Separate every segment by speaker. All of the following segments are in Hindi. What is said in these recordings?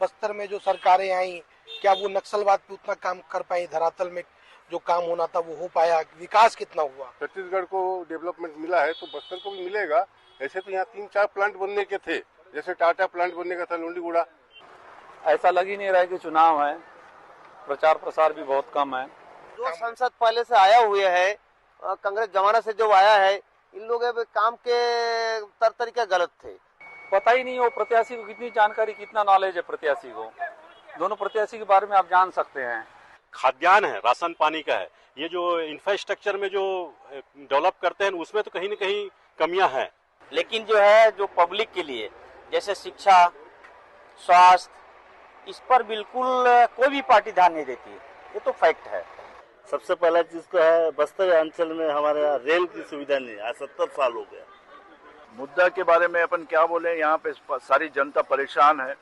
Speaker 1: बस्तर में जो सरकारें आई, क्या वो नक्सलवाद पे उतना काम कर पाई? धरातल में जो काम होना था वो हो पाया? विकास कितना हुआ?
Speaker 2: छत्तीसगढ़ को डेवलपमेंट मिला है तो बस्तर को भी मिलेगा। ऐसे तो यहाँ 3-4 प्लांट बनने के थे, जैसे टाटा प्लांट बनने का था लोंडीगुड़ा।
Speaker 3: ऐसा लग ही नहीं रहा है कि चुनाव है, प्रचार प्रसार भी बहुत कम है।
Speaker 4: जो सांसद पहले से आया हुए है, कांग्रेस जमाना से जो आया है, इन लोगों के काम के तरीके गलत थे।
Speaker 3: पता ही नहीं हो प्रत्याशी को कितनी जानकारी, कितना नॉलेज है प्रत्याशी को। दोनों प्रत्याशी के बारे में आप जान सकते हैं।
Speaker 5: खाद्यान्न है, राशन पानी का है, ये जो इंफ्रास्ट्रक्चर में जो डेवलप करते हैं उसमें तो कहीं न कहीं कमियां हैं।
Speaker 6: लेकिन जो है जो पब्लिक के लिए जैसे शिक्षा, स्वास्थ्य, इस पर बिल्कुल कोई भी पार्टी ध्यान नहीं देती है, ये तो फैक्ट है।
Speaker 7: सबसे पहला चीज तो है बस्तर अंचल में हमारे यहाँ रेल की सुविधा नहीं है, 70 साल हो गया।
Speaker 8: मुद्दा के बारे में अपन क्या बोले, यहाँ पे सारी जनता परेशान है।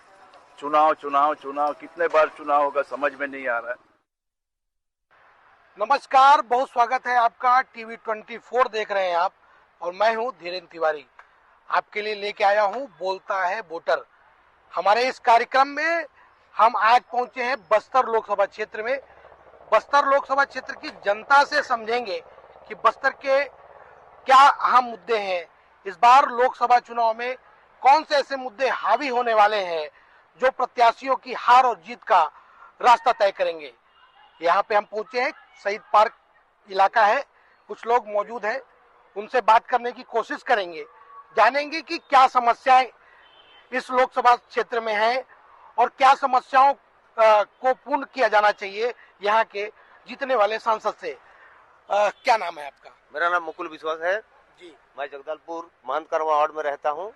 Speaker 8: चुनाव चुनाव चुनाव, कितने बार चुनाव होगा समझ में नहीं आ रहा है।
Speaker 1: नमस्कार, बहुत स्वागत है आपका। टीवी 24 देख रहे हैं आप और मैं हूं धीरेन्द्र तिवारी। आपके लिए लेके आया हूं बोलता है वोटर। हमारे इस कार्यक्रम में हम आज पहुंचे हैं बस्तर लोकसभा क्षेत्र में। बस्तर लोकसभा क्षेत्र की जनता से समझेंगे कि बस्तर के क्या अहम मुद्दे हैं, इस बार लोकसभा चुनाव में कौन से ऐसे मुद्दे हावी होने वाले हैं जो प्रत्याशियों की हार और जीत का रास्ता तय करेंगे। यहाँ पे हम पहुंचे हैं, शहीद पार्क इलाका है, कुछ लोग मौजूद हैं, उनसे बात करने की कोशिश करेंगे, जानेंगे कि क्या समस्याएं इस लोकसभा क्षेत्र में हैं और क्या समस्याओं को पूर्ण किया जाना चाहिए यहाँ के जीतने वाले सांसद से। क्या नाम है आपका?
Speaker 4: मेरा नाम मुकुल विश्वास है
Speaker 1: जी।
Speaker 4: मैं जगदलपुर महंतकरवा वार्ड में रहता हूँ।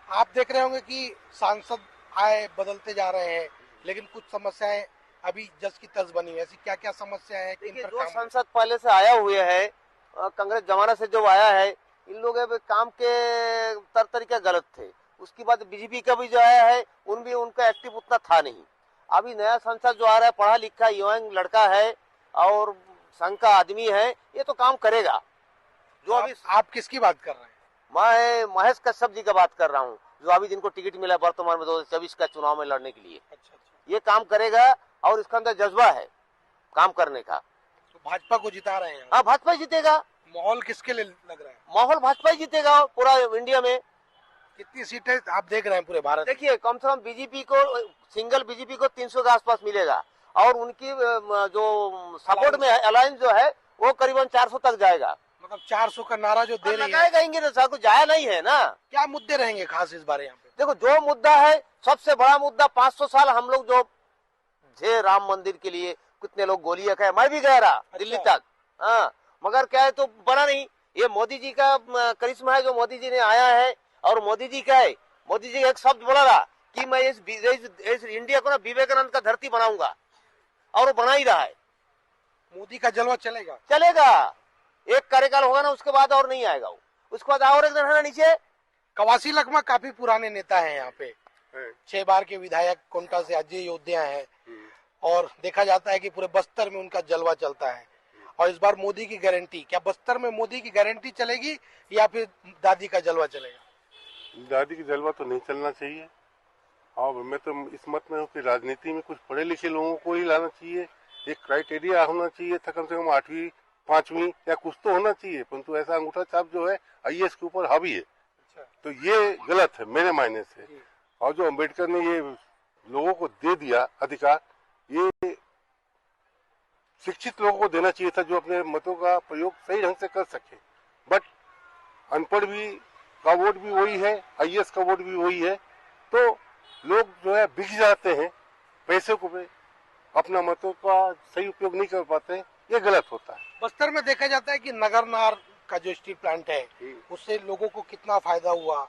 Speaker 1: आप देख रहे होंगे कि सांसद आए बदलते जा रहे हैं, लेकिन कुछ समस्याएं अभी जस की तस बनी है। ऐसी क्या क्या समस्या है?
Speaker 4: जो सांसद पहले से आया हुए है, कांग्रेस जमाना से जो आया है, इन लोगों के काम के तरीके गलत थे। उसके बाद बीजेपी का भी जो आया है, उनका एक्टिव उतना था नहीं। अभी नया सांसद जो आ रहा है, पढ़ा लिखा यंग लड़का है और संघ का आदमी है, ये तो काम करेगा। जो अभी
Speaker 1: आप किसकी बात कर रहे हैं?
Speaker 4: मैं महेश कश्यप जी का बात कर रहा हूँ, जो अभी जिनको टिकट मिला वर्तमान में 2024 का चुनाव में लड़ने के लिए।
Speaker 1: अच्छा।
Speaker 4: ये काम करेगा और इसका अंदर जज्बा है काम करने का।
Speaker 1: तो भाजपा को जिता रहे हैं?
Speaker 4: हाँ, भाजपा जीतेगा।
Speaker 1: माहौल किसके लिए लग रहा है?
Speaker 4: माहौल भाजपा ही जीतेगा पूरा इंडिया में।
Speaker 1: कितनी सीटें आप देख रहे हैं पूरे भारत?
Speaker 4: देखिए, कम से कम बीजेपी को, सिंगल बीजेपी को 300 के आसपास मिलेगा और उनकी जो सपोर्ट में अलायंस जो है वो करीबन 400 तक जाएगा।
Speaker 1: मतलब 400 का नारा जो दे रही
Speaker 4: है, लगाएंगे ना, कुछ जाया नहीं है ना।
Speaker 1: क्या मुद्दे रहेंगे खास इस बार यहाँ पे?
Speaker 4: देखो, जो मुद्दा है सबसे बड़ा मुद्दा, 500 साल हम लोग जो थे राम मंदिर के लिए, कितने लोग गोलियां खाए, मैं भी गया रहा दिल्ली तक। हाँ, मगर क्या है, तो बना नहीं। ये मोदी जी का करिश्मा है, जो मोदी जी ने आया है। और मोदी जी क्या है, मोदी जी एक शब्द बोला था कि मैं इस इंडिया को ना विवेकानंद का धरती बनाऊंगा, और वो बना ही रहा है।
Speaker 1: मोदी का जलवा चलेगा?
Speaker 4: चलेगा। एक कार्यकाल होगा ना, उसके बाद और नहीं आएगा वो। उसके बाद और एक दिन है ना नीचे।
Speaker 1: कवासी लखमा काफी पुराने नेता हैं यहाँ पे, 6 बार के विधायक कोंटा से अजय योध्या हैं, और देखा जाता है कि पूरे बस्तर में उनका जलवा चलता है। और इस बार मोदी की गारंटी, क्या बस्तर में मोदी की गारंटी चलेगी या फिर दादी का जलवा चलेगा?
Speaker 2: दादी की जलवा तो नहीं चलना चाहिए। और मैं तो इस मत में हूँ कि राजनीति में कुछ पढ़े लिखे लोगों को ही लाना चाहिए। एक क्राइटेरिया होना चाहिए था, कम से कम 8वीं 5वीं या कुछ तो होना चाहिए, परंतु ऐसा अंगूठा छाप जो है आईएएस के ऊपर हावी है। तो ये गलत है मेरे मायने से। और जो अम्बेडकर ने ये लोगों को दे दिया अधिकार, ये शिक्षित लोगों को देना चाहिए था, जो अपने मतों का प्रयोग सही ढंग से कर सके। बट अनपढ़ भी का वोट भी वही है, आईएएस का वोट भी वही है, तो लोग जो है बिक जाते हैं पैसे को पे, अपना मतों का सही उपयोग नहीं कर पाते। ये गलत होता है।
Speaker 1: बस्तर में देखा जाता है कि नगरनार का जो स्टील प्लांट है, उससे लोगों को कितना फायदा हुआ।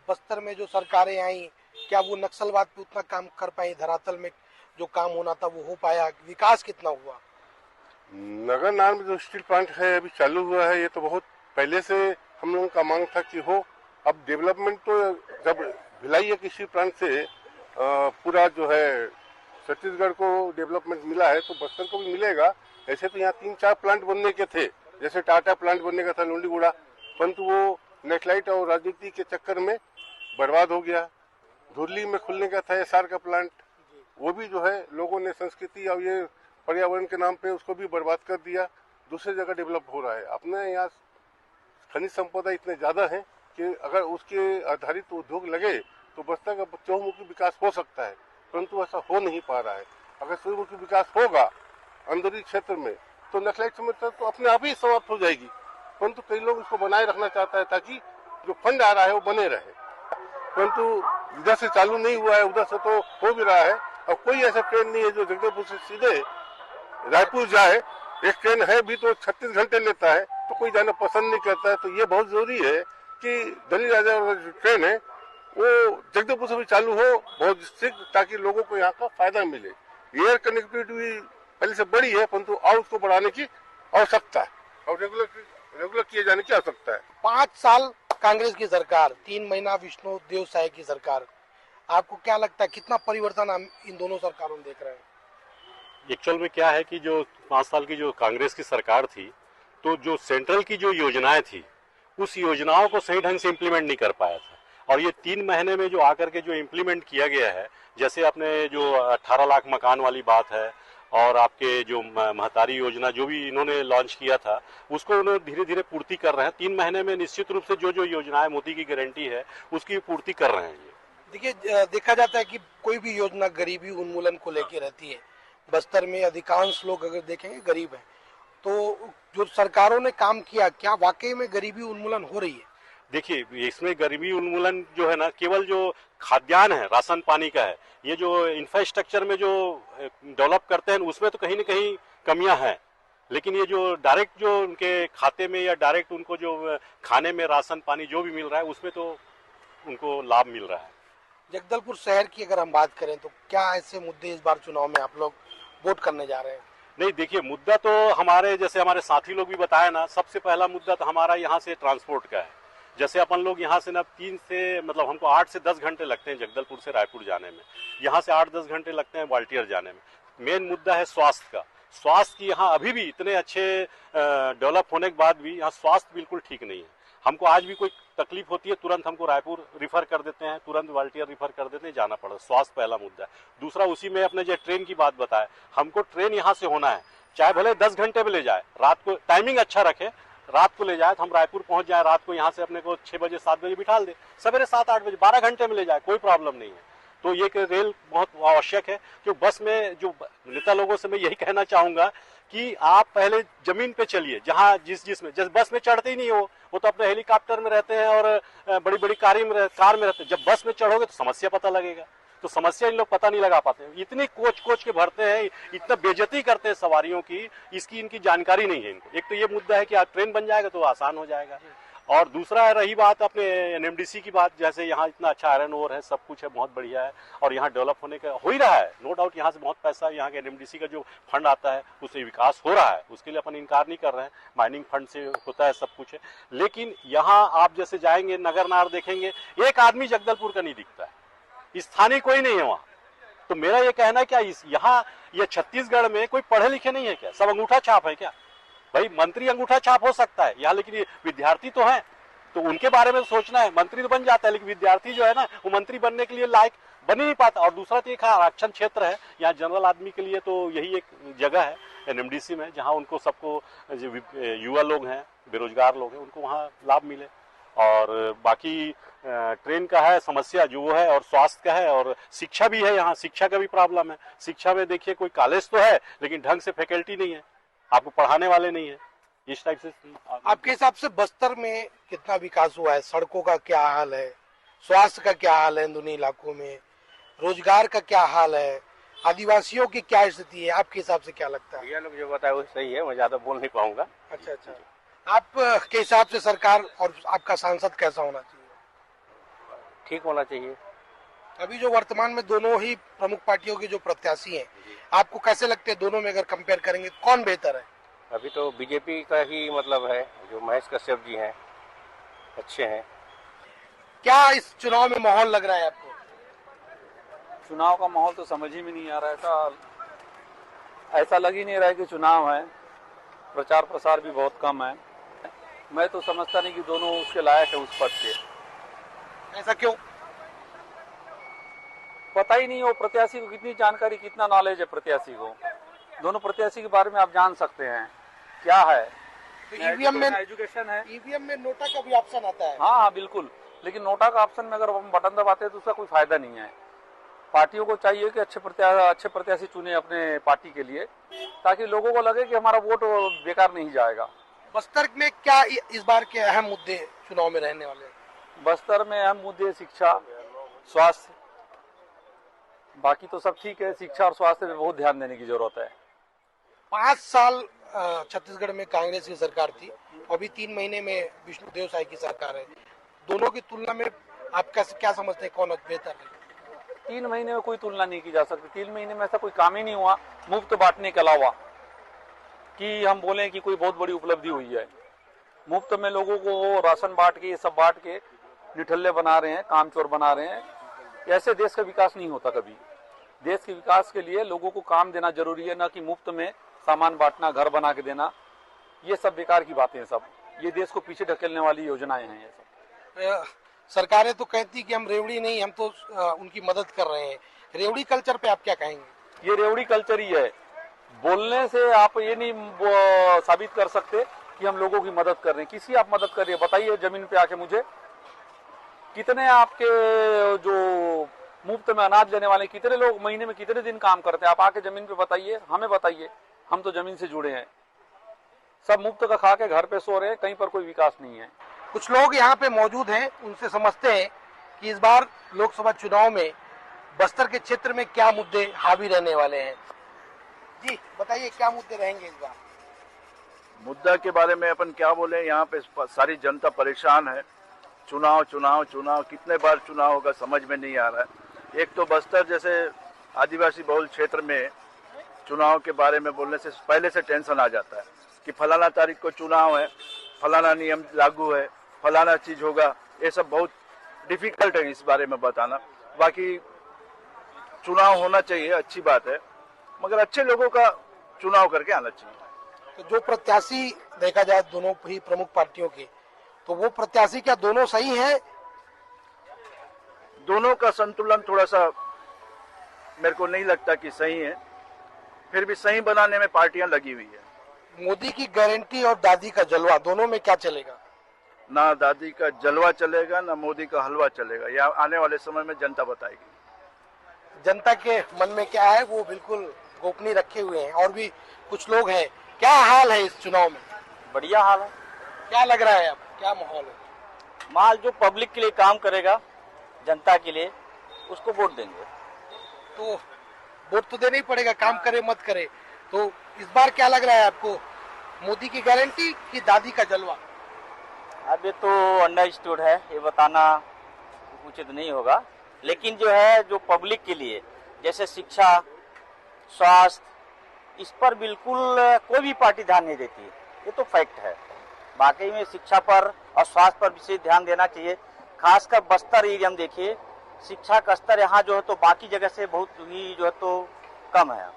Speaker 1: बस्तर में जो सरकारें आई, क्या वो नक्सलवाद पे उतना काम कर पाई? धरातल में जो काम होना था वो हो पाया? विकास कितना हुआ?
Speaker 2: नगरनार में जो स्टील प्लांट है अभी चालू हुआ है, ये तो बहुत पहले से हम लोगों का मांग था कि हो। अब डेवलपमेंट तो जब भिलाई एक स्टील प्लांट से पूरा जो है छत्तीसगढ़ को डेवलपमेंट मिला है, तो बस्तर को भी मिलेगा। ऐसे तो यहाँ 3-4 प्लांट बनने के थे, जैसे टाटा प्लांट बनने का था लोंडीगुड़ा, परंतु वो नेशनलाइट और राजनीति के चक्कर में बर्बाद हो गया। धुरली में खुलने का था एसआर का प्लांट, वो भी जो है लोगों ने संस्कृति और ये पर्यावरण के नाम पे उसको भी बर्बाद कर दिया, दूसरी जगह डेवलप हो रहा है। अपने यहाँ खनिज संपदा इतने ज्यादा है कि अगर उसके आधारित उद्योग लगे तो बस्तर का चहुमुखी विकास हो सकता है, परंतु ऐसा हो नहीं पा रहा है। अगर चहुमुखी विकास होगा अंदरूनी क्षेत्र में तो नक्सलाइट समस्या तो अपने आप ही समाप्त हो जाएगी, परंतु कई लोग इसको बनाए रखना चाहता है ताकि जो फंड आ रहा है वो बने रहे, परंतु इधर से चालू नहीं हुआ है, उधर से तो हो भी रहा है। और कोई ऐसा ट्रेन नहीं है जो जगदलपुर से सीधे रायपुर जाए। एक ट्रेन है भी तो 36 घंटे लेता है, तो कोई जाना पसंद नहीं करता है। तो ये बहुत जरूरी है कि दली राजा जो ट्रेन है वो जगदलपुर से भी चालू हो बहुत शीघ्र, ताकि लोगों को यहाँ का फायदा मिले। एयर कनेक्टिविटी भी पहले से बड़ी है, परंतु और उसको बढ़ाने की आवश्यकता है और रेगुलर किए जाने की आवश्यकता है।
Speaker 1: 5 साल कांग्रेस की सरकार, 3 महीना विष्णु देव साय की सरकार, आपको क्या लगता है कितना परिवर्तन हम इन दोनों सरकारों में देख रहे हैं?
Speaker 5: एक्चुअल में क्या है कि जो 5 साल की जो कांग्रेस की सरकार थी, तो जो सेंट्रल की जो योजनाएं थी उस योजनाओं को सही ढंग से इम्प्लीमेंट नहीं कर पाया था। और ये 3 महीने में जो आकर के जो इम्प्लीमेंट किया गया है, जैसे अपने जो 18 लाख मकान वाली बात है और आपके जो महतारी योजना जो भी इन्होंने लॉन्च किया था उसको उन्होंने धीरे धीरे पूर्ति कर रहे हैं। 3 महीने में निश्चित रूप से जो जो योजनाएं मोदी की गारंटी है उसकी पूर्ति कर रहे हैं। ये
Speaker 1: देखिए, देखा जाता है कि कोई भी योजना गरीबी उन्मूलन को लेकर रहती है। बस्तर में अधिकांश लोग अगर देखेंगे गरीब हैं, तो जो सरकारों ने काम किया, क्या वाकई में गरीबी उन्मूलन हो रही है?
Speaker 5: देखिए, इसमें गरीबी उन्मूलन जो है ना, केवल जो खाद्यान्न है, राशन पानी का है, ये जो इंफ्रास्ट्रक्चर में जो डेवलप करते हैं उसमें तो कहीं न कहीं कमियां हैं, लेकिन ये जो डायरेक्ट जो उनके खाते में या डायरेक्ट उनको जो खाने में राशन पानी जो भी मिल रहा है उसमें तो उनको लाभ मिल रहा है।
Speaker 1: जगदलपुर शहर की अगर हम बात करें तो क्या ऐसे मुद्दे इस बार चुनाव में आप लोग वोट करने जा रहे हैं?
Speaker 5: नहीं, देखिए, मुद्दा तो हमारे जैसे हमारे साथी लोग भी बताया ना, सबसे पहला मुद्दा तो हमारा यहाँ से ट्रांसपोर्ट का है। जैसे अपन लोग यहाँ से ना 3 से मतलब हमको 8 से 10 घंटे लगते हैं जगदलपुर से रायपुर जाने में, यहाँ से 8-10 घंटे लगते हैं ग्वालियर जाने में। मेन मुद्दा है स्वास्थ्य का। स्वास्थ्य की यहाँ अभी भी इतने अच्छे डेवलप होने के बाद भी यहाँ स्वास्थ्य बिल्कुल ठीक नहीं है। हमको आज भी कोई तकलीफ होती है तुरंत हमको रायपुर रिफर कर देते हैं, तुरंत ग्वालियर रिफर कर देते हैं, जाना पड़ा। स्वास्थ्य पहला मुद्दा है। दूसरा, उसी में अपने जो ट्रेन की बात बताया, हमको ट्रेन यहाँ से होना है, चाहे भले 10 घंटे में ले जाए, रात को टाइमिंग अच्छा रखे, रात को ले जाए तो हम रायपुर पहुंच जाए, रात को यहाँ से अपने को 6 बजे 7 बजे बिठा दे, सवेरे 7-8 बजे 12 घंटे में ले जाए, कोई प्रॉब्लम नहीं है। तो ये रेल बहुत आवश्यक है। जो बस में जो नेता लोगों से मैं यही कहना चाहूंगा कि आप पहले जमीन पे चलिए, जहाँ जिसमें जैसे बस में चढ़ते ही नहीं हो, वो तो अपने हेलीकॉप्टर में रहते हैं और बड़ी बड़ी कार में रहते हैं। जब बस में चढ़ोगे तो समस्या पता लगेगा, तो समस्या इन लोग पता नहीं लगा पाते हैं। इतनी कोच के भरते हैं, इतना बेइज्जती करते हैं सवारियों की, इसकी इनकी जानकारी नहीं है इनको। एक तो ये मुद्दा है कि आज ट्रेन बन जाएगा तो आसान हो जाएगा, और दूसरा रही बात अपने एनएमडीसी की बात, जैसे यहाँ इतना अच्छा आयरन ओर है, सब कुछ है, बहुत बढ़िया है, और यहाँ डेवलप होने का हो ही रहा है, नो डाउट। यहाँ से बहुत पैसा, यहाँ के एनएमडीसी का जो फंड आता है उससे विकास हो रहा है, उसके लिए अपन इनकार नहीं कर रहे हैं, माइनिंग फंड से होता है, सब कुछ है। लेकिन यहाँ आप जैसे जाएंगे नगर नार देखेंगे, एक आदमी जगदलपुर का नहीं दिखता है, स्थानीय कोई नहीं है वहाँ। तो मेरा ये कहना है क्या यहाँ ये छत्तीसगढ़ में कोई पढ़े लिखे नहीं है क्या? सब अंगूठा छाप है क्या? भाई मंत्री अंगूठा छाप हो सकता है यहाँ, लेकिन ये विद्यार्थी तो हैं, तो उनके बारे में सोचना है। मंत्री तो बन जाता है, लेकिन विद्यार्थी जो है ना, वो मंत्री बनने के लिए लायक बन ही नहीं पाता। और दूसरा तो एक आरक्षण क्षेत्र है यहाँ, जनरल आदमी के लिए तो यही एक जगह है एनएमडीसी में, जहाँ उनको सबको युवा लोग हैं, बेरोजगार लोग हैं, उनको वहाँ लाभ मिले। और बाकी ट्रेन का है समस्या जो वो है, और स्वास्थ्य का है, और शिक्षा भी है यहाँ, शिक्षा का भी प्रॉब्लम है। शिक्षा में देखिए कोई कॉलेज तो है, लेकिन ढंग से फैकल्टी नहीं है, आपको पढ़ाने वाले नहीं है, इस टाइप से।
Speaker 1: आपके हिसाब से बस्तर में कितना विकास हुआ है? सड़कों का क्या हाल है? स्वास्थ्य का क्या हाल है अंदरूनी इलाकों में? रोजगार का क्या हाल है? आदिवासियों की क्या स्थिति है? आपके हिसाब से क्या लगता है?
Speaker 6: ये लोग जो बताया वो सही है, मैं ज्यादा बोल नहीं पाऊंगा।
Speaker 1: अच्छा, आप के हिसाब से सरकार और आपका सांसद कैसा होना चाहिए?
Speaker 6: ठीक होना चाहिए।
Speaker 1: अभी जो वर्तमान में दोनों ही प्रमुख पार्टियों के जो प्रत्याशी हैं, आपको कैसे लगते हैं दोनों में अगर कंपेयर करेंगे कौन बेहतर है?
Speaker 6: अभी तो बीजेपी का ही मतलब है, जो महेश कश्यप जी हैं अच्छे हैं।
Speaker 1: क्या इस चुनाव में माहौल लग रहा है आपको?
Speaker 3: चुनाव का माहौल तो समझ ही में नहीं आ रहा है, ऐसा लग ही नहीं रहा है कि चुनाव है। प्रचार प्रसार भी बहुत कम है। मैं तो समझता नहीं कि दोनों उसके लायक है उस पद के।
Speaker 1: ऐसा क्यों?
Speaker 3: पता ही नहीं, वो प्रत्याशी को कितनी जानकारी, कितना नॉलेज है प्रत्याशी को। दोनों प्रत्याशी के बारे में आप जान सकते हैं क्या है।
Speaker 1: तो ईवीएम में
Speaker 3: एजुकेशन है,
Speaker 1: ईवीएम में नोटा का भी ऑप्शन आता है।
Speaker 3: हाँ हाँ बिल्कुल, लेकिन नोटा का ऑप्शन में अगर हम बटन दबाते हैं तो उसका कोई फायदा नहीं है। पार्टियों को चाहिए कि अच्छे प्रत्याशी चुने अपने पार्टी के लिए, ताकि लोगों को लगे कि हमारा वोट बेकार नहीं जाएगा।
Speaker 1: बस्तर में क्या इस बार के अहम मुद्दे चुनाव में रहने वाले हैं?
Speaker 3: बस्तर में अहम मुद्दे शिक्षा, स्वास्थ्य, बाकी तो सब ठीक है। शिक्षा और स्वास्थ्य पे बहुत ध्यान देने की जरूरत है।
Speaker 1: 5 साल छत्तीसगढ़ में कांग्रेस की सरकार थी, अभी 3 महीने में विष्णुदेव साय की सरकार है। दोनों की तुलना में आप क्या समझते हैं, कौन बेहतर है?
Speaker 3: 3 महीने में कोई तुलना नहीं की जा सकती। 3 महीने में ऐसा कोई काम ही नहीं हुआ मुफ्त बांटने के अलावा कि हम बोलें कि कोई बहुत बड़ी उपलब्धि हुई है। मुफ्त में लोगों को राशन बांट के, ये सब बांट के निठल्ले बना रहे हैं, कामचोर बना रहे हैं। ऐसे देश का विकास नहीं होता कभी। देश के विकास के लिए लोगों को काम देना जरूरी है, न कि मुफ्त में सामान बांटना, घर बना के देना। ये सब बेकार की बातें हैं सब। ये देश को पीछे ढकेलने वाली योजनाएं हैं ये सब।
Speaker 1: सरकारें तो कहती कि हम रेवड़ी नहीं, हम तो उनकी मदद कर रहे हैं। रेवड़ी कल्चर पे आप क्या कहेंगे?
Speaker 3: ये रेवड़ी कल्चर ही है। बोलने से आप ये नहीं साबित कर सकते कि हम लोगों की मदद कर रहे हैं। किसी आप मदद कर रहे हैं बताइए जमीन पे आके मुझे। कितने आपके जो मुफ्त में अनाज लेने वाले, कितने लोग महीने में कितने दिन काम करते हैं? आप आके जमीन पे बताइए, हमें बताइए। हम तो जमीन से जुड़े हैं। सब मुफ्त का खा के घर पे सो रहे हैं, कहीं पर कोई विकास नहीं है।
Speaker 1: कुछ लोग यहाँ पे मौजूद हैं, उनसे समझते हैं कि इस बार लोकसभा चुनाव में बस्तर के क्षेत्र में क्या मुद्दे हावी रहने वाले हैं। जी बताइए, क्या मुद्दे रहेंगे इस बार?
Speaker 8: मुद्दा के बारे में अपन क्या बोले, यहाँ पे सारी जनता परेशान है। चुनाव चुनाव चुनाव, कितने बार चुनाव होगा समझ में नहीं आ रहा है। एक तो बस्तर जैसे आदिवासी बहुल क्षेत्र में चुनाव के बारे में बोलने से पहले से टेंशन आ जाता है कि फलाना तारीख को चुनाव है, फलाना नियम लागू है, फलाना चीज होगा। ये सब बहुत डिफिकल्ट है इस बारे में बताना। बाकी चुनाव होना चाहिए, अच्छी बात है, मगर अच्छे लोगों का चुनाव करके आना चाहिए।
Speaker 1: तो जो प्रत्याशी देखा जाए दोनों ही प्रमुख पार्टियों के, तो वो प्रत्याशी क्या दोनों सही है?
Speaker 8: दोनों का संतुलन थोड़ा सा मेरे को नहीं लगता कि सही है। फिर भी सही बनाने में पार्टियां लगी हुई है।
Speaker 1: मोदी की गारंटी और दादी का जलवा, दोनों में क्या चलेगा?
Speaker 8: ना दादी का जलवा चलेगा, ना मोदी का हलवा चलेगा। यह आने वाले समय में जनता बताएगी।
Speaker 1: जनता के मन में क्या है वो बिल्कुल गोपनीय रखे हुए हैं। और भी कुछ लोग हैं। क्या हाल है इस चुनाव में?
Speaker 6: बढ़िया हाल है।
Speaker 1: क्या लग रहा है अब, क्या माहौल है?
Speaker 6: माल जो पब्लिक के लिए काम करेगा, जनता के लिए, उसको वोट देंगे।
Speaker 1: तो वोट तो देना ही पड़ेगा, काम करे मत करे। तो इस बार क्या लग रहा है आपको, मोदी की गारंटी कि दादी का जलवा?
Speaker 6: अब ये तो अंडरस्टूड है, ये बताना उचित नहीं होगा। लेकिन जो है, जो पब्लिक के लिए, जैसे शिक्षा, स्वास्थ्य, इस पर बिल्कुल कोई भी पार्टी ध्यान नहीं देती है। ये तो फैक्ट है। वाकई में शिक्षा पर और स्वास्थ्य पर विशेष ध्यान देना चाहिए। खासकर बस्तर एरिया में देखिए, शिक्षा का स्तर यहाँ जो है तो बाकी जगह से बहुत ही जो है तो कम है,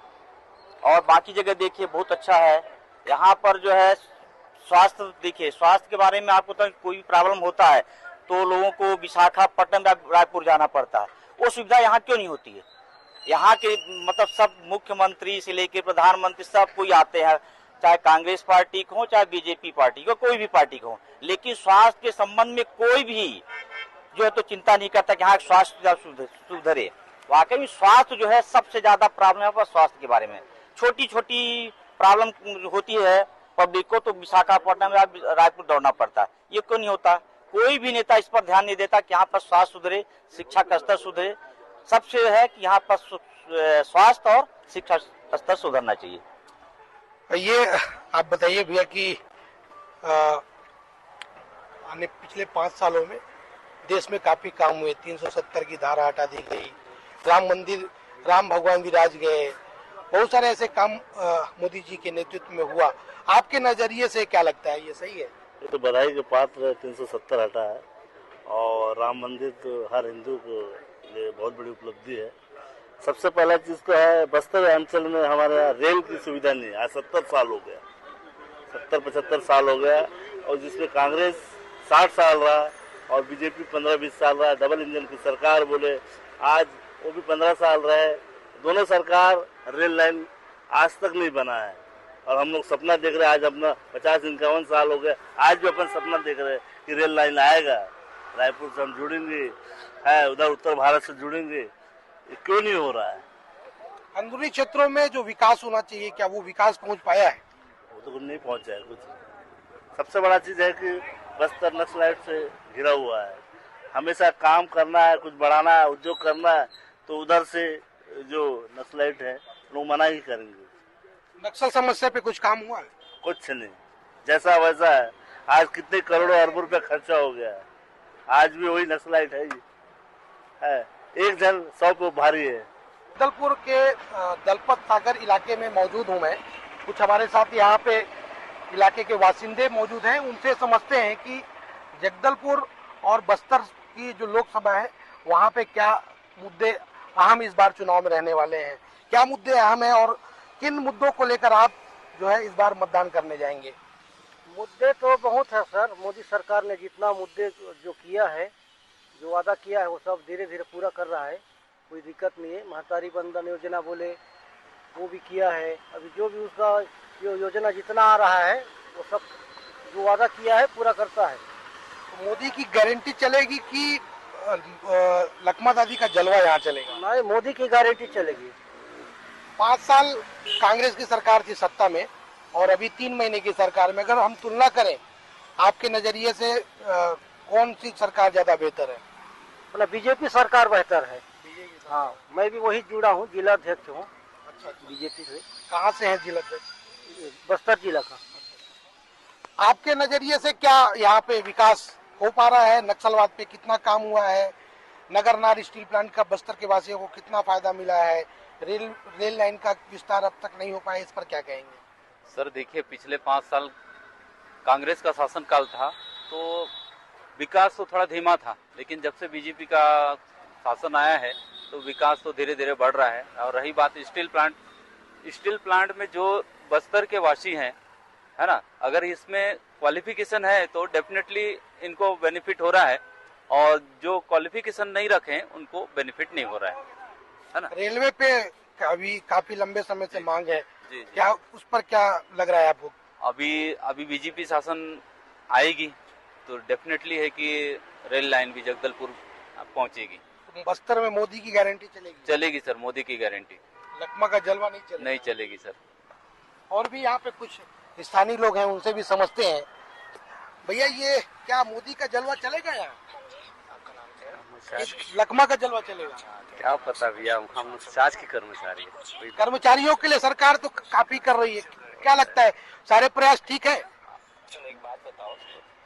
Speaker 6: और बाकी जगह देखिए बहुत अच्छा है। यहाँ पर जो है स्वास्थ्य देखिए, स्वास्थ्य के बारे में आपको तो कोई प्रॉब्लम होता है तो लोगों को विशाखापट्टनम या रायपुर जाना पड़ता है। वो सुविधा यहाँ क्यों नहीं होती है? यहाँ के मतलब सब मुख्यमंत्री से लेकर प्रधानमंत्री सब कोई आते हैं, चाहे कांग्रेस पार्टी को हो, चाहे बीजेपी पार्टी को, कोई भी पार्टी को हो। लेकिन स्वास्थ्य के संबंध में कोई भी जो है तो चिंता नहीं करता कि यहाँ स्वास्थ्य सुधरे। वाकई में स्वास्थ्य जो है सबसे ज्यादा प्रॉब्लम है। स्वास्थ्य के बारे में छोटी छोटी प्रॉब्लम होती है पब्लिक को तो विशाखापट्टनम या रायपुर दौड़ना पड़ता है। ये क्यों नहीं होता? कोई भी नेता इस पर ध्यान नहीं देता कि यहाँ पर स्वास्थ्य सुधरे, शिक्षा का स्तर सुधरे। सबसे है कि यहाँ पर स्वास्थ्य और शिक्षा स्तर सुधरना चाहिए।
Speaker 1: ये आप बताइए भैया कि पिछले 5 सालों में देश में काफी काम हुए। 370 की धारा हटा दी गई, राम मंदिर, राम भगवान विराज गए, बहुत सारे ऐसे काम मोदी जी के नेतृत्व में हुआ। आपके नजरिए से क्या लगता है, ये सही है?
Speaker 7: ये तो बधाई के पात्र 370 हटा है, और राम मंदिर तो हर हिंदू को लिए बहुत बड़ी उपलब्धि है। सबसे पहला चीज तो है, बस्तर अंचल में हमारे यहाँ रेल की सुविधा नहीं है। आज 70 साल हो गया, 70-75 साल हो गया, और जिसमें कांग्रेस 60 साल रहा और बीजेपी 15-20 साल रहा। डबल इंजन की सरकार बोले, आज वो भी 15 साल रहे। दोनों सरकार रेल लाइन आज तक नहीं बना है और हम लोग सपना देख रहे हैं। आज अपना 50-51 साल हो गए, आज भी अपन सपना देख रहे हैं कि रेल लाइन आएगा, रायपुर से हम जुड़ेंगे, है उधर उत्तर भारत से जुड़ेंगे। ये क्यों नहीं हो रहा है?
Speaker 1: अंदरूनी क्षेत्रों में जो विकास होना चाहिए, क्या वो विकास पहुंच पाया है?
Speaker 7: वो तो नहीं पहुंचा है कुछ। सबसे बड़ा चीज है कि बस्तर नक्सलाइट से घिरा हुआ है। हमेशा काम करना है, कुछ बढ़ाना है, उद्योग करना है, तो उधर से जो नक्सलाइट है लोग मना ही करेंगे।
Speaker 1: नक्सल समस्या पे कुछ काम हुआ है?
Speaker 7: कुछ नहीं, जैसा वैसा है। आज कितने करोड़ों अरबों रुपया खर्चा हो गया है, आज भी वही नक्सलाइट है एक जन 100 पे भारी है।
Speaker 1: जगदलपुर के दलपत सागर इलाके में मौजूद हूँ मैं। कुछ हमारे साथ यहाँ पे इलाके के वासिंदे मौजूद हैं। उनसे समझते हैं कि जगदलपुर और बस्तर की जो लोकसभा है वहाँ पे क्या मुद्दे अहम इस बार चुनाव में रहने वाले हैं, क्या मुद्दे अहम हैं और किन मुद्दों को लेकर आप जो है इस बार मतदान करने जाएंगे?
Speaker 9: मुद्दे तो बहुत है सर। मोदी सरकार ने जितना मुद्दे जो किया है, जो वादा किया है, वो सब धीरे धीरे पूरा कर रहा है। कोई दिक्कत नहीं है। महतारी बंधन योजना बोले वो भी किया है। अभी जो भी उसका जो योजना जितना आ रहा है वो सब जो वादा किया है पूरा करता है।
Speaker 1: तो मोदी की गारंटी चलेगी कि लखमा दादी का जलवा यहाँ चलेगा?
Speaker 9: नहीं, मोदी की गारंटी चलेगी।
Speaker 1: 5 साल कांग्रेस की सरकार थी सत्ता में और अभी 3 महीने की सरकार में, अगर हम तुलना करें आपके नजरिए से कौन सी सरकार ज्यादा बेहतर है?
Speaker 9: मतलब बीजेपी सरकार बेहतर है। हाँ, मैं भी वही जुड़ा हूँ, जिला अध्यक्ष हूँ।
Speaker 1: अच्छा,
Speaker 9: बीजेपी से।
Speaker 1: कहाँ से हैं जिला अध्यक्ष?
Speaker 9: बस्तर जिला का।
Speaker 1: आपके नजरिए से क्या यहाँ पे विकास हो पा रहा है? नक्सलवाद पे कितना काम हुआ है? नगर नार स्टील प्लांट का बस्तर के वासियों को कितना फायदा मिला है? रेल लाइन का विस्तार अब तक नहीं हो पाया, इस पर क्या कहेंगे?
Speaker 10: सर देखिए, पिछले 5 साल कांग्रेस का शासनकाल था तो विकास तो थोड़ा धीमा था, लेकिन जब से बीजेपी का शासन आया है तो विकास तो धीरे धीरे बढ़ रहा है। और रही बात स्टील प्लांट में जो बस्तर के वासी हैं, है ना, अगर इसमें क्वालिफिकेशन है तो डेफिनेटली इनको बेनिफिट हो रहा है और जो क्वालिफिकेशन नहीं रखे उनको बेनिफिट नहीं हो रहा है ना।
Speaker 1: रेलवे पे अभी काफी लंबे समय से मांग है,
Speaker 10: जी।
Speaker 1: क्या उस पर क्या लग रहा है आपको?
Speaker 10: अभी बीजेपी शासन आएगी तो डेफिनेटली है कि रेल लाइन भी जगदलपुर पहुंचेगी।
Speaker 1: बस्तर में मोदी की गारंटी चलेगी?
Speaker 10: चलेगी सर, मोदी की गारंटी।
Speaker 1: लखमा का जलवा नहीं चलेगा?
Speaker 10: नहीं चलेगी सर।
Speaker 1: और भी यहाँ पे कुछ स्थानीय लोग हैं, उनसे भी समझते हैं। भैया, ये क्या मोदी का जलवा चलेगा यहाँ? लखमा का जलवा चलेगा?
Speaker 11: क्या पता भैया, हम साज के कर्मचारी हैं।
Speaker 1: कर्मचारियों के लिए सरकार तो काफी कर रही है, क्या लगता है सारे प्रयास ठीक है?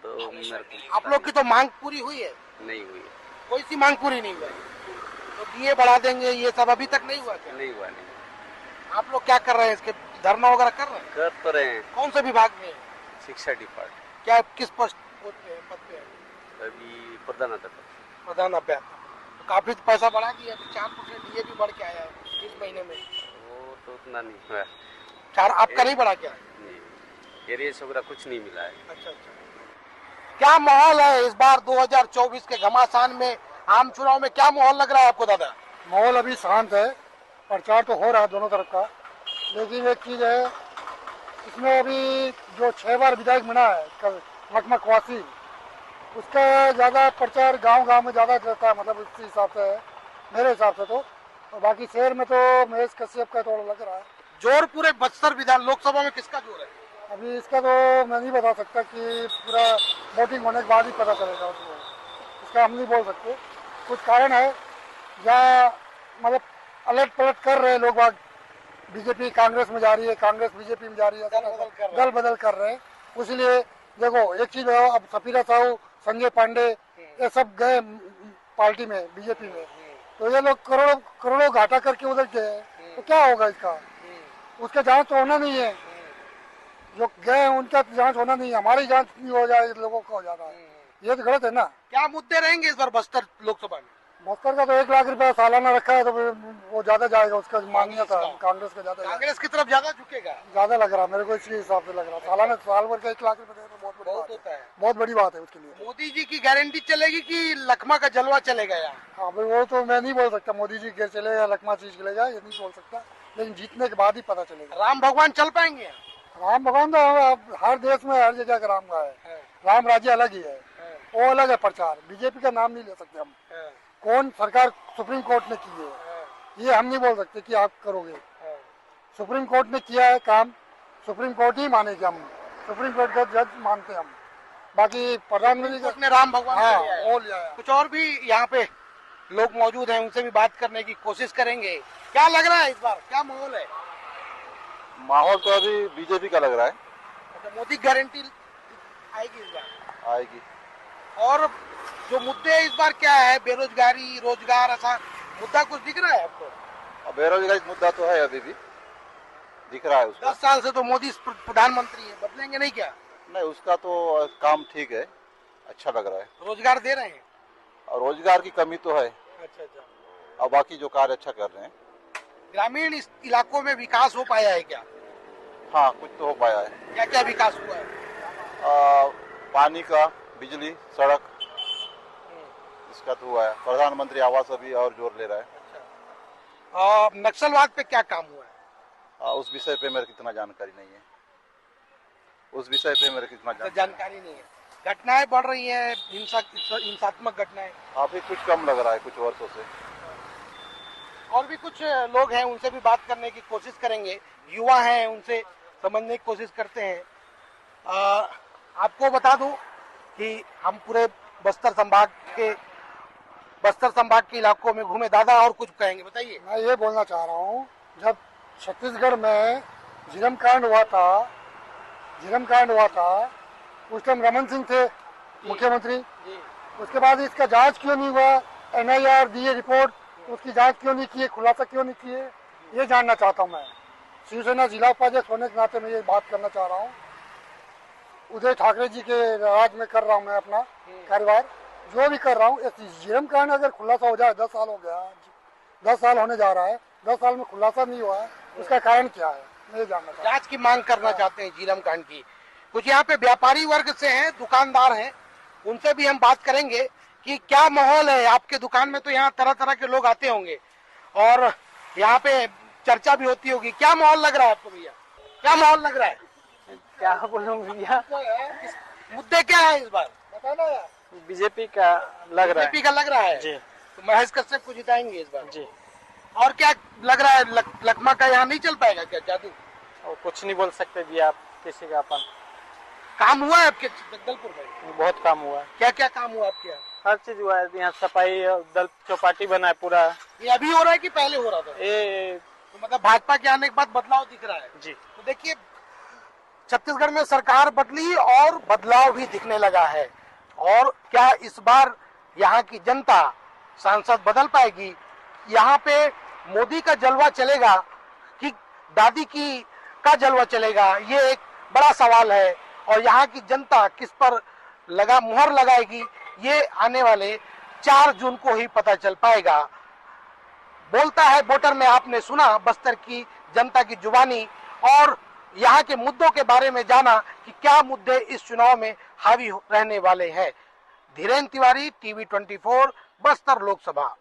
Speaker 11: तो मेरे को
Speaker 1: आप लोग की तो मांग पूरी हुई है?
Speaker 11: नहीं हुई है,
Speaker 1: कोई सी मांग पूरी नहीं हुई। तो डीए बढ़ा देंगे, ये सब अभी तक नहीं हुआ क्या?
Speaker 11: नहीं हुआ नहीं।
Speaker 1: आप लोग क्या कर रहे हैं, इसके धरना वगैरह कर रहे हैं?
Speaker 11: कर तो रहे हैं।
Speaker 1: कौन से विभाग में?
Speaker 11: शिक्षा डिपार्टमेंट।
Speaker 1: क्या किस पद पे है?
Speaker 11: अभी प्रधानाध्यापक।
Speaker 1: प्रधानाध्यापक। तो काफी पैसा बढ़ा दिया, 4% डीए भी बढ़ के आया है इस महीने में।
Speaker 11: वो तो उतना नहीं हुआ।
Speaker 1: 4 आपका नहीं बढ़ा क्या?
Speaker 11: नहीं, एरियस वगैरह कुछ नहीं मिला है।
Speaker 1: अच्छा। क्या माहौल है इस बार 2024 के घमासान में, आम चुनाव में क्या माहौल लग रहा है आपको दादा?
Speaker 9: माहौल अभी शांत है, प्रचार तो हो रहा है दोनों तरफ का, लेकिन एक चीज है इसमें, अभी जो 6 बार विधायक बना है लखमा कवासी, उसका ज्यादा प्रचार गांव में ज्यादा रहता है। मतलब उस हिसाब से है मेरे हिसाब से तो। और बाकी शहर में तो महेश कश्यप का थोड़ा लग रहा है
Speaker 1: जोर। पूरे बस्तर विधान लोकसभा में किसका जोर है?
Speaker 9: अभी इसका तो मैं नहीं बता सकता कि पूरा वोटिंग होने के बाद ही पता चलेगा उसको, इसका हम नहीं बोल सकते। कुछ कारण है या मतलब अलट पलट कर रहे हैं लोग, बाग बीजेपी कांग्रेस में जा रही है, कांग्रेस बीजेपी में जा रही है, दल बदल कर रहे हैं। इसलिए देखो एक चीज है, अब सफीरा साहू, संजय पांडे, ये सब गए पार्टी में, बीजेपी में, तो ये लोग करोड़ों घाटा करके उधर गए, तो क्या होगा इसका? उसका जांच तो होना नहीं है, जो गए उनका जांच होना नहीं है, हमारी जांच नहीं हो जाए, लोगों का हो जाता है, ये तो गलत है ना।
Speaker 1: क्या मुद्दे रहेंगे इस बार बस्तर लोकसभा में?
Speaker 9: बस्तर का तो 1 लाख रुपया सालाना रखा है, तो वो ज्यादा जाएगा, उसका मांगना था कांग्रेस का ज्यादा,
Speaker 1: कांग्रेस की तरफ ज्यादा झुकेगा,
Speaker 9: ज्यादा लग रहा मेरे को, इसी हिसाब से लग रहा। सालाना साल भर का 1 लाख रुपया तो बहुत बड़ी
Speaker 1: बहुत
Speaker 9: बात
Speaker 1: होता है।
Speaker 9: बहुत बड़ी बात है उसके लिए।
Speaker 1: मोदी जी की गारंटी चलेगी कि लखमा का जलवा चलेगा यहाँ?
Speaker 9: हाँ भाई वो तो मैं नहीं बोल सकता मोदी जी के चलेगा लखमा चीज चलेगा, ये नहीं बोल सकता, लेकिन जीतने के बाद ही पता चलेगा।
Speaker 1: राम भगवान चल पाएंगे यहाँ?
Speaker 9: राम भगवान तो अब हर देश में हर जगह का राम का है, राम राज्य अलग ही है, वो अलग है प्रचार। बीजेपी का नाम नहीं ले सकते हम। कौन सरकार सुप्रीम कोर्ट ने की है ये हम नहीं बोल सकते कि आप करोगे। सुप्रीम कोर्ट ने किया है काम, सुप्रीम कोर्ट ही मानेगी, हम सुप्रीम कोर्ट का जज मानते हैं हम। बाकी प्रधानमंत्री
Speaker 1: ने राम भगवान
Speaker 9: हाँ
Speaker 1: को लिया है।
Speaker 9: वो लिया है।
Speaker 1: कुछ और भी यहाँ पे लोग मौजूद हैं, उनसे भी बात करने की कोशिश करेंगे। क्या लग रहा है इस बार, क्या माहौल है?
Speaker 12: माहौल तो अभी बीजेपी का लग रहा है।
Speaker 1: अच्छा, मोदी गारंटी आएगी इस बार?
Speaker 12: आएगी।
Speaker 1: और जो मुद्दे इस बार क्या है, बेरोजगारी, रोजगार, ऐसा मुद्दा कुछ दिख रहा है आपको?
Speaker 12: बेरोजगारी मुद्दा तो है, अभी भी दिख रहा है उसका।
Speaker 1: 10 साल से तो मोदी प्रधानमंत्री है, बदलेंगे नहीं क्या?
Speaker 12: नहीं, उसका तो काम ठीक है, अच्छा लग रहा है।
Speaker 1: रोजगार दे रहे हैं?
Speaker 12: और रोजगार की कमी तो है।
Speaker 1: अच्छा।
Speaker 12: और बाकी जो कार्य अच्छा कर रहे हैं।
Speaker 1: ग्रामीण इलाकों में विकास हो पाया है क्या?
Speaker 12: हाँ, कुछ तो हो पाया है।
Speaker 1: क्या क्या विकास हुआ है?
Speaker 12: पानी का, बिजली, सड़क, इसका तो हुआ है। प्रधानमंत्री आवास अभी और जोर ले रहा है।
Speaker 1: नक्सलवाद पे क्या काम हुआ है?
Speaker 12: उस विषय पे मेरे कितना जानकारी नहीं है।
Speaker 1: जानकारी नहीं है। घटनाएं बढ़ रही हैं, हिंसात्मक घटनाएं।
Speaker 12: अभी कुछ कम लग रहा है कुछ वर्षों से।
Speaker 1: और भी कुछ लोग हैं, उनसे भी बात करने की कोशिश करेंगे। युवा हैं, उनसे समझने की कोशिश करते हैं। आपको बता दूं कि हम पूरे बस्तर संभाग के इलाकों में घूमे। दादा और कुछ कहेंगे, बताइए।
Speaker 9: मैं ये बोलना चाह रहा हूँ, जब छत्तीसगढ़ में झीरम कांड हुआ था उस टाइम रमन सिंह थे मुख्यमंत्री। उसके बाद इसका जांच क्यों नहीं हुआ? NIR दिए रिपोर्ट, उसकी जांच क्यों नहीं किए, खुलासा क्यों नहीं किए, ये जानना चाहता हूँ मैं। शिवसेना जिला उपाध्यक्ष होने के नाते मैं ये बात करना चाह रहा हूँ। उदय ठाकरे जी के राज में कर रहा हूँ मैं अपना कारोबार, जो भी कर रहा हूँ। झीरम कांड अगर खुलासा हो जाए, 10 साल हो गया, 10 साल होने जा रहा है, 10 साल में खुलासा नहीं हुआ, उसका कारण क्या है, मैं ये जानना चाहता हूँ।
Speaker 1: जांच की मांग करना चाहते हैं झीरम कांड की। कुछ यहाँ पे व्यापारी वर्ग से हैं, दुकानदार हैं, उनसे भी हम बात करेंगे कि क्या माहौल है आपके दुकान में। तो यहाँ तरह तरह के लोग आते होंगे और यहाँ पे चर्चा भी होती होगी। क्या माहौल लग रहा है आपको भैया, क्या माहौल लग रहा है?
Speaker 13: क्या बोलूं भैया,
Speaker 1: मुद्दे क्या है इस बार, बताना यार।
Speaker 13: बीजेपी का लग रहा है।
Speaker 1: बीजेपी का लग रहा है
Speaker 13: जी।
Speaker 1: तो महेश कश्यप को जिताएंगे इस बार
Speaker 13: जी।
Speaker 1: और क्या लग रहा है, लखमा का यहाँ नहीं चल पाएगा क्या जादू?
Speaker 13: और कुछ नहीं बोल सकते जी आप किसी का। अपन
Speaker 1: काम हुआ है आपके जगदलपुर में?
Speaker 13: बहुत काम हुआ है।
Speaker 1: क्या क्या काम हुआ आपके यहाँ?
Speaker 13: हर चीज हुआ है यहाँ, सफाई, दल चौपाटी बना है पूरा।
Speaker 1: ये अभी हो रहा है कि पहले हो रहा था?
Speaker 13: ये
Speaker 1: तो मतलब भाजपा के आने के बाद बदलाव दिख रहा है
Speaker 13: जी।
Speaker 1: तो देखिए, छत्तीसगढ़ में सरकार बदली और बदलाव भी दिखने लगा है। और क्या इस बार यहाँ की जनता सांसद बदल पाएगी? यहाँ पे मोदी का जलवा चलेगा कि दादी का जलवा चलेगा, ये एक बड़ा सवाल है। और यहाँ की जनता किस पर मुहर लगाएगी, ये आने वाले 4 जून को ही पता चल पाएगा। बोलता है वोटर में आपने सुना बस्तर की जनता की जुबानी और यहाँ के मुद्दों के बारे में जाना कि क्या मुद्दे इस चुनाव में हावी रहने वाले हैं। धीरेन्द्र तिवारी, TV 24, बस्तर लोकसभा।